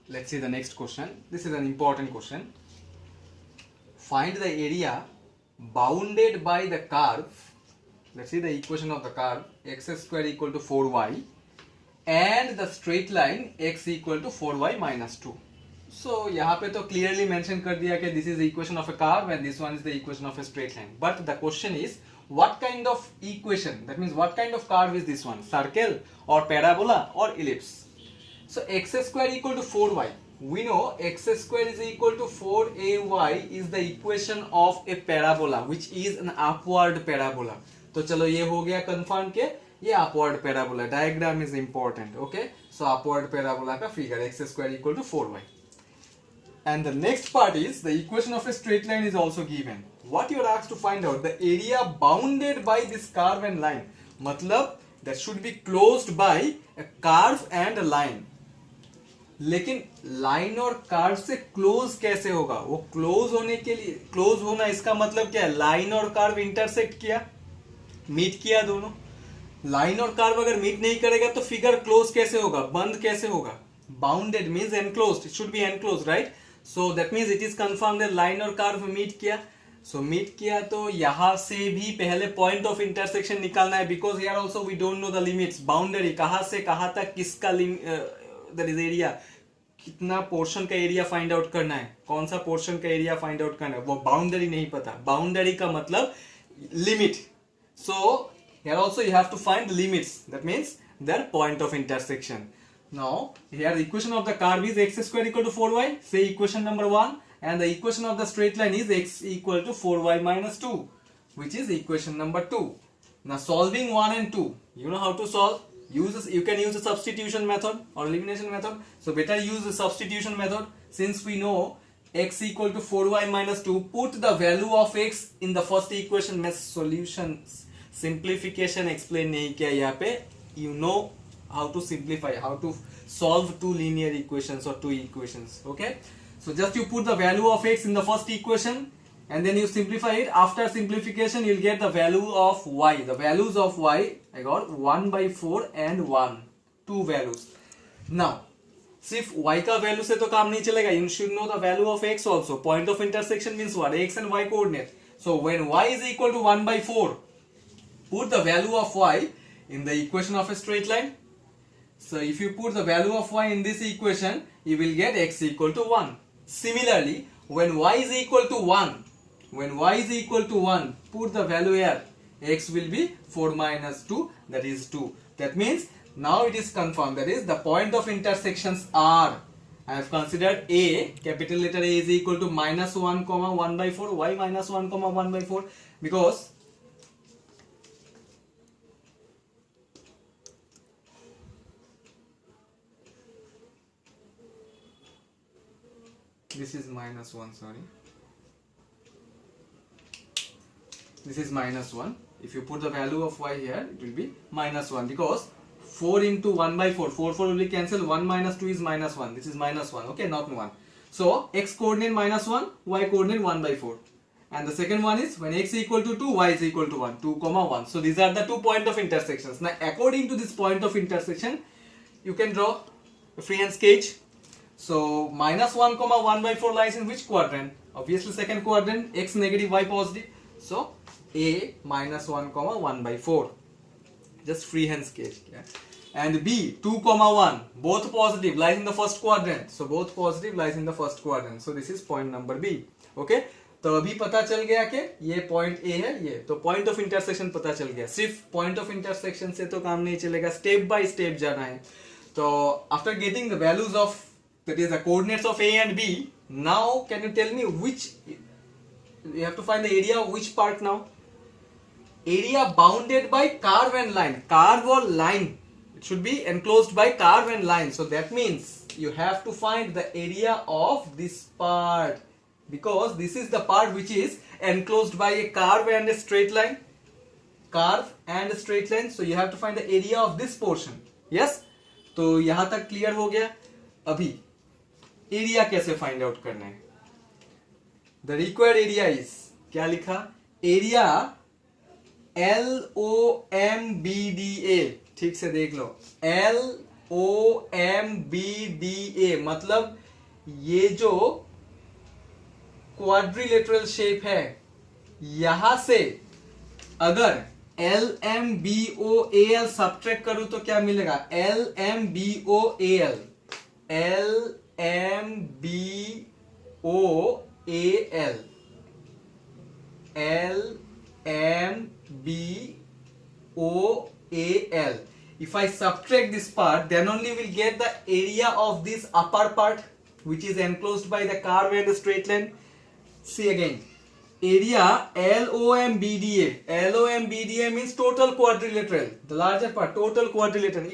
Let's see the next question. This is an important question. Find the area bounded by the curve. Let's see the equation of the curve x square equal to 4y and the straight line x equal to 4y minus 2. So यहाँ पे तो clearly mention कर दिया कि this is the equation of a curve and this one is the equation of a straight line. But the question is what kind of equation? That means what kind of curve is this one? Circle or parabola or ellipse? So x square equal to 4y. We know x square is equal to 4ay is the equation of a parabola which is an upward parabola. तो चलो ये हो गया confirm के ये upward parabola. Diagram is important. Okay, so upward parabola का figure x square equal to 4y. And the next part is the equation of a straight line is also given. What you are asked to find out the area bounded by this curve and line. मतलब that should be closed by a curve and a line. लेकिन line और curve से close कैसे होगा? वो close होने के लिए, क्लोज होना इसका मतलब क्या है? लाइन और कर्व इंटरसेक्ट किया, मीट किया दोनों. लाइन और कर्व अगर मीट नहीं करेगा तो फिगर क्लोज कैसे होगा? बंद कैसे होगा? Bounded means enclosed. It should be enclosed, right? So that means it is confirm that line और कर्व मीट किया. सो मीट किया तो यहां से भी पहले पॉइंट ऑफ इंटरसेक्शन निकालना है, because here also we don't know the limits. Boundary कहां से कहां तक किसका दैट इज एरिया, कितना पोर्शन का एरिया फाइंड आउट करना है, कौन सा पोर्शन का एरिया फाइंड आउट करना है, वो बाउंड्री नहीं पता. बाउंड्री का मतलब limit. So here also you have to find the limits, that means their point of intersection. Now here the equation of the curve is x square equal to 4y, say equation number 1, and the equation of the straight line is x equal to 4y minus 2, which is equation number 2. Now solving 1 and 2, you know how to solve. You can use the substitution method or elimination method. So better use the substitution method. Since we know x equal to 4y minus 2, put the value of x in the first equation. Means solutions simplification explain नहीं किया यहाँ पे. You know how to simplify, how to solve two linear equations or two equations. Okay, so just you put the value of x in the first equation and then you simplify it. After simplification you'll get the value of y. The values of y I got 1 by 4 and 1, two values. Now सिर्फ y का value से तो काम नहीं चलेगा. You should know the value of x also. Point of intersection means what? X and y coordinate. So when y is equal to 1 by 4, put the value of y in the equation of a straight line. So if you put the value of y in this equation, you will get x equal to 1. Similarly, when y is equal to 1, put the value here. X will be 4 minus 2, that is 2. That means now it is confirmed, that is the point of intersections are, I have considered a, capital letter A is equal to minus 1 comma 1 by 4. Why minus 1 comma 1 by 4? Because this is minus 1, sorry. This is minus 1. If you put the value of y here, it will be minus 1, because 4 into 1 by 4, 4 will be cancelled. 1 minus 2 is minus 1. This is minus 1, okay, not 1. So x coordinate minus 1, y coordinate 1 by 4. And the second one is when x equal to 2, y is equal to 1, 2 comma 1. So these are the 2 point of intersections. Now according to this point of intersection, you can draw a freehand sketch. So minus 1 comma 1 by 4 lies in which quadrant? Obviously second quadrant. X negative, y positive. So a minus 1 comma 1 by 4. Just freehand sketch. Yeah. And b 2 comma 1 both positive lies in the first quadrant. So both positive lies in the first quadrant. So this is point number b. Okay. तो अभी पता चल गया कि ये point A है, ये तो पॉइंट ऑफ इंटरसेक्शन पता चल गया. सिर्फ पॉइंट ऑफ इंटरसेक्शन से तो काम नहीं चलेगा, स्टेप बाय स्टेप जाना है. तो after getting the values of, that is the coordinates of A and B, now can you tell me which, you have to find the area of which part now? Area bounded by curve and line. Curve or line, it should be enclosed by curve and line. So that means you have to find the area of this part, because this is the part which is enclosed by a curve and a straight line. Curve and a straight line. So you have to find the area of this portion. Yes? तो यहां तक clear हो गया. अभी area कैसे find out करना है? The required area is, क्या लिखा? Area LOMBDA. ठीक से देख लो. OMBDA, मतलब ये जो क्वाड्रिलेटरल शेप है, यहां से अगर LMBOAL सब्ट्रैक्ट करूं तो क्या मिलेगा? LMBOAL, LMBOAL, LMBOAL. If I subtract this part, then only we'll get the area of this upper part, which is enclosed by the curve and the straight line. See again, area LOMBDA. LOMBDA means total quadrilateral, the larger part, total quadrilateral.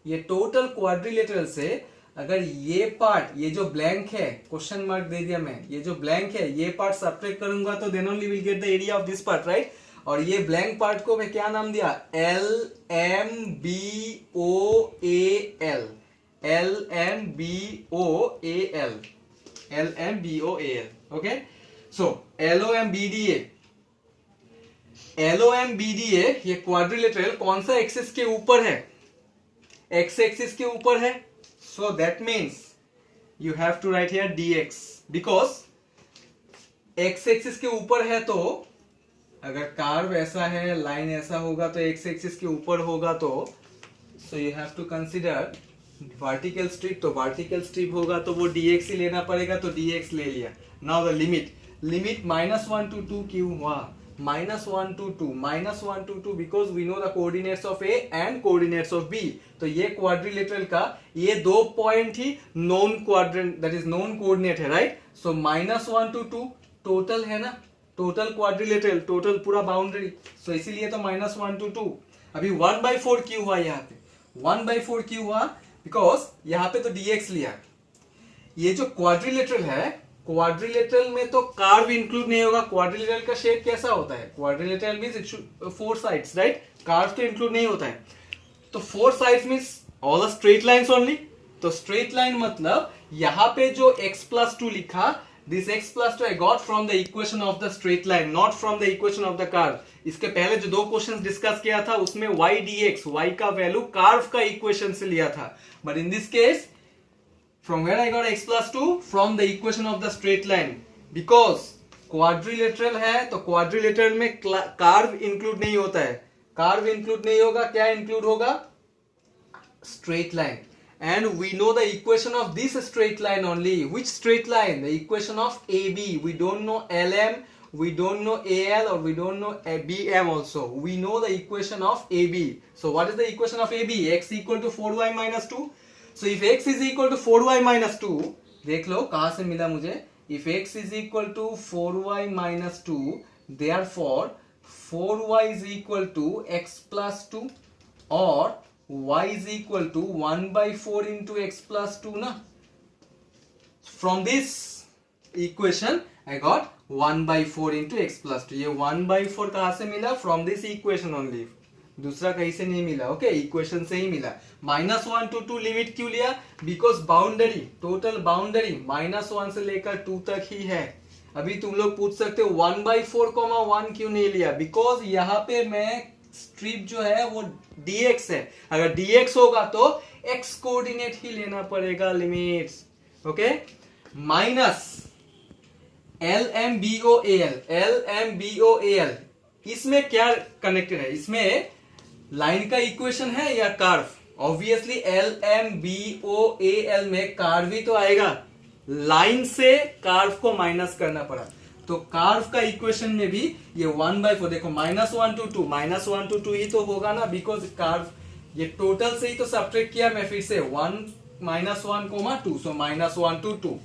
ये total quadrilateral से अगर ये part, ये जो blank है, question mark दे दिया मैं, ये जो ब्लैंक है, ये पार्ट सब्ट्रैक्ट करूंगा तो then only will get the area of this part, right? और ये ब्लैंक पार्ट को मैं क्या नाम दिया? LMBOAL, LMBOAL, LMBOAL. ओके, सो LOMBDA ये क्वाड्रिलेटरल कौन सा एक्सिस के ऊपर है? एक्स एक्सिस के ऊपर है. So that means you have to write here dx, because x axis के ऊपर है, तो अगर कर्व ऐसा है, लाइन ऐसा होगा तो x एक्सिस के ऊपर होगा, तो so you have to consider vertical strip. तो vertical strip होगा तो वो dx ही लेना पड़ेगा, तो dx ले लिया. Now the limit -1 to 2 क्यों हुआ? -1 to 2, because we know the coordinates of A and coordinates of B. तो ये क्वाड्रिलेटरल का ये दो point he non quadrant, that is non coordinate है, राइट? सो -1 to 2 टोटल है ना, टोटल क्वाड्रिलेटरल, टोटल पूरा बाउंड्री, सो इसीलिए तो -1 to 2. अभी 1/4 क्यों हुआ? यहाँ पे 1/4 क्यों हुआ? बिकॉज यहाँ पे तो dx लिया. ये जो क्वाड्रिलेटरल है, क्वाड्रिलेटरल में तो कर्व इंक्लूड नहीं होगा. क्वाड्रिलेटरल का शेप कैसा होता है? Quadrilateral means 4 sides, right? Curve तो इंक्लूड नहीं होता है. तो 4 sides means all straight lines only. तो स्ट्रेट लाइन मतलब यहां पे जो x+2 लिखा, this x+2 I got from the equation of the straight line, not from the equation of the curve. इसके पहले जो दो क्वेश्चंस डिस्कस किया था उसमें y dx, y का वैल्यू कर्व का इक्वेशन से लिया था. But in this case from where I got x+2? From the equation of the straight line. Because quadrilateral है तो quadrilateral में कर्व इंक्लूड नहीं होता है. कर्व इंक्लूड नहीं होगा, क्या इंक्लूड होगा? Straight line. And we know the equation of this straight line only. Which straight line? The equation of AB. We don't know LM, we don't know AL, or we don't know BM also. We know the equation of AB. So what is the equation of AB? X equal to 4y minus 2. So if x is equal to 4y minus 2, देख लो कहां से मिला मुझे. If x is equal to 4y minus 2, therefore 4y is equal to x plus 2, or y is equal to 1/4 into x plus 2 ना. From this equation I got 1/4 into x plus 2. ये 1/4 कहां से मिला? From this equation only. दूसरा कहीं से नहीं मिला. ओके, इक्वेशन से ही मिला. -1 to 2 लिमिट क्यों लिया? बिकॉज बाउंड्री, टोटल बाउंड्री -1 से लेकर 2 तक ही है. अभी तुम लोग पूछ सकते हो 1/4, 1 क्यों नहीं लिया? बिकॉज यहाँ पे मैं स्ट्रिप जो है वो dx है. अगर dx होगा तो x कोऑर्डिनेट ही लेना पड़ेगा, लिमिट्स. Okay, minus LMBOAL. इसमें क्या कनेक्टेड है? इसमें लाइन का इक्वेशन है या कर्व? ऑब्वियसली LMBOAL में कर्व ही तो आएगा. लाइन से कर्व को माइनस करना पड़ा, तो कर्व का इक्वेशन में भी ये 1/4, देखो -1 to 2, -1 to 2 ही तो होगा ना, बिकॉज कर्व ये टोटल से ही तो सब्ट्रैक्ट किया मैं फिर से 1 -1, 2, सो -1 to 2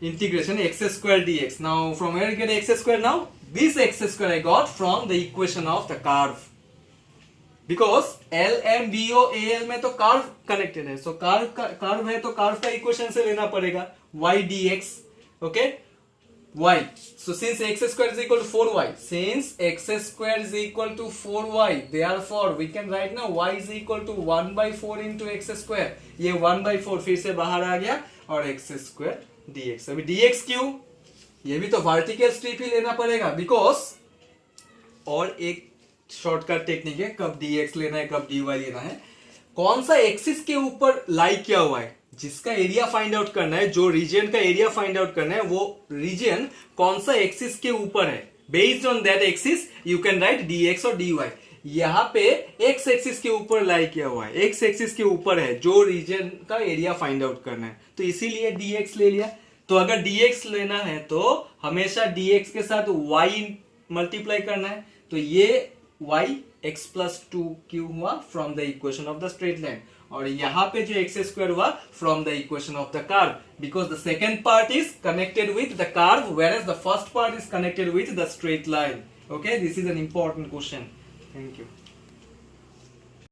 integration x² dx. Now from where get x²? Now this x² I got from the equation of the curve. Because LMBOAL में तो कर्व कनेक्टेड है, सो कर्व है तो कर्व का इक्वेशन से लेना पड़ेगा y dx. Okay, y. So since x² is equal to 4y, therefore we can write now y is equal to 1/4 into x². ये 1/4 फिर से बाहर आ गया और x² dx. अभी dx क्यों? ये भी तो वर्टिकल स्ट्रिप ही लेना पड़ेगा, बिकॉज और एक शॉर्टकट टेक्निक है कब dx लेना है कब dy लेना है. कौन सा एक्सिस के ऊपर लाई किया हुआ है, जिसका एरिया फाइंड आउट करना है, जो रीजन का एरिया फाइंड आउट करना है, वो रीजन कौन सा एक्सिस के ऊपर है. Based on that axis you can write dx और dy. यहाँ पे एक्स एक्सिस के ऊपर लाई किया हुआ है, एक्स एक्सिस के ऊपर है, जो रीजन का एरिया फाइंड आउट करना है, तो इसीलिए dx ले लिया. तो अगर dx लेना है तो हमेशा dx के साथ y मल्टीप्लाई करना है. तो ये y x प्लस 2q हुआ from the equation of the straight line, और यहाँ पे जो एक्स स्क्वायर हुआ from the equation of the curve, because the second part is connected with the curve whereas the first part is connected with the straight line. Okay, this is an important question. Thank you.